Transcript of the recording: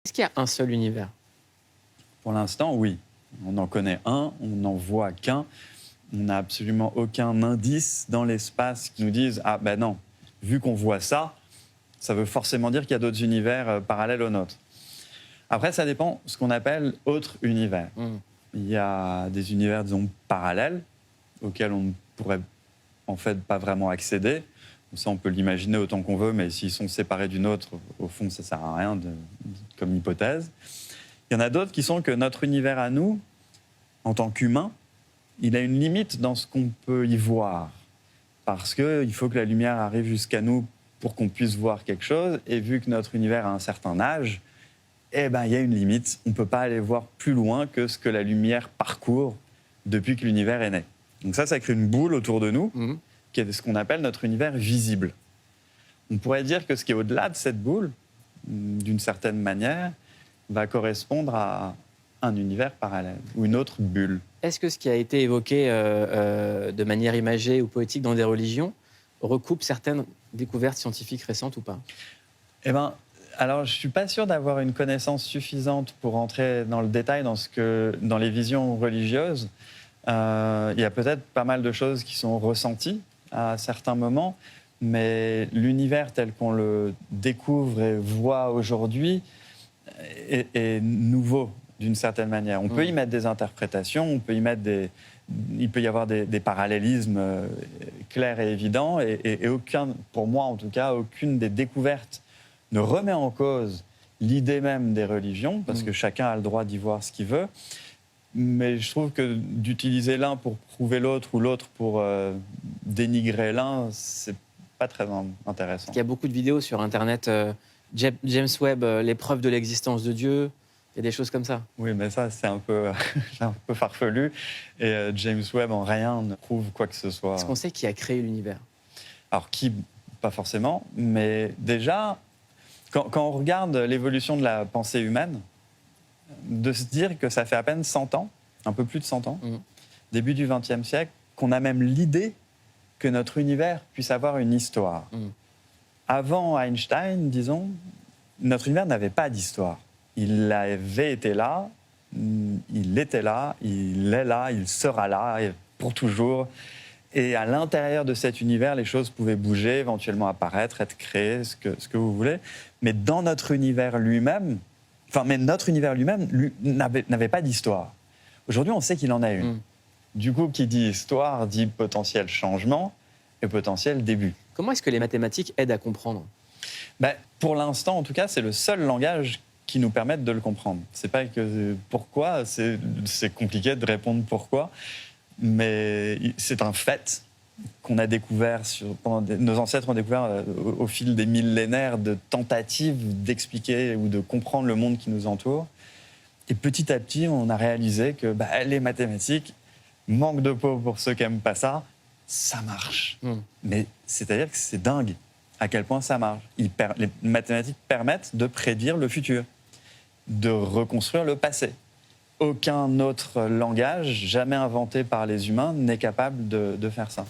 Est-ce qu'il y a un seul univers? Pour l'instant, oui. On en connaît un, on n'en voit qu'un. On n'a absolument aucun indice dans l'espace qui nous dise « Ah ben non, vu qu'on voit ça, ça veut forcément dire qu'il y a d'autres univers parallèles au nôtre. » Après, ça dépend de ce qu'on appelle « autre univers ». Il y a des univers, disons, parallèles, auxquels on ne pourrait en fait pas vraiment accéder. Ça, on peut l'imaginer autant qu'on veut, mais s'ils sont séparés du nôtre, au fond, ça ne sert à rien comme hypothèse. Il y en a d'autres qui sont que notre univers à nous, en tant qu'humains, il a une limite dans ce qu'on peut y voir. Parce qu'il faut que la lumière arrive jusqu'à nous pour qu'on puisse voir quelque chose. Et vu que notre univers a un certain âge, eh ben, il y a une limite. On ne peut pas aller voir plus loin que ce que la lumière parcourt depuis que l'univers est né. Donc ça crée une boule autour de nous, qui est ce qu'on appelle notre univers visible. On pourrait dire que ce qui est au-delà de cette boule, d'une certaine manière, va correspondre à un univers parallèle ou une autre bulle. Est-ce que ce qui a été évoqué de manière imagée ou poétique dans des religions recoupe certaines découvertes scientifiques récentes ou pas? Eh ben, alors je ne suis pas sûr d'avoir une connaissance suffisante pour entrer dans le détail dans les visions religieuses. Il y a peut-être pas mal de choses qui sont ressenties à certains moments, mais l'univers tel qu'on le découvre et voit aujourd'hui est nouveau d'une certaine manière. On peut y mettre des interprétations, on peut y mettre il peut y avoir des parallélismes clairs et évidents, et aucun, pour moi en tout cas, aucune des découvertes ne remet en cause l'idée même des religions, parce que chacun a le droit d'y voir ce qu'il veut. Mais je trouve que d'utiliser l'un pour prouver l'autre ou l'autre pour dénigrer l'un, c'est pas très intéressant. Il y a beaucoup de vidéos sur Internet, James Webb, les preuves de l'existence de Dieu, il y a des choses comme ça. Oui, mais ça, c'est un peu farfelu. Et James Webb, en rien, ne prouve quoi que ce soit. Est-ce qu'on sait qui a créé l'univers? Alors, qui? Pas forcément. Mais déjà, quand on regarde l'évolution de la pensée humaine, de se dire que ça fait à peine 100 ans, un peu plus de 100 ans, début du XXe siècle, qu'on a même l'idée que notre univers puisse avoir une histoire. Avant Einstein, disons, notre univers n'avait pas d'histoire. Il avait été là, il était là, il est là, il sera là, et pour toujours. Et à l'intérieur de cet univers, les choses pouvaient bouger, éventuellement apparaître, être créées, ce que vous voulez. Mais dans notre univers lui-même, notre univers lui-même n'avait pas d'histoire. Aujourd'hui, on sait qu'il en a une. Du coup, qui dit histoire dit potentiel changement et potentiel début. Comment est-ce que les mathématiques aident à comprendre? Pour l'instant, en tout cas, c'est le seul langage qui nous permette de le comprendre. C'est pas que pourquoi, c'est compliqué de répondre pourquoi, mais c'est un fait qu'on a découvert, nos ancêtres ont découvert au fil des millénaires de tentatives d'expliquer ou de comprendre le monde qui nous entoure. Et petit à petit, on a réalisé que les mathématiques, manque de peau pour ceux qui n'aiment pas ça, ça marche. Mais c'est-à-dire que c'est dingue à quel point ça marche. Les mathématiques permettent de prédire le futur, de reconstruire le passé. Aucun autre langage jamais inventé par les humains n'est capable de faire ça.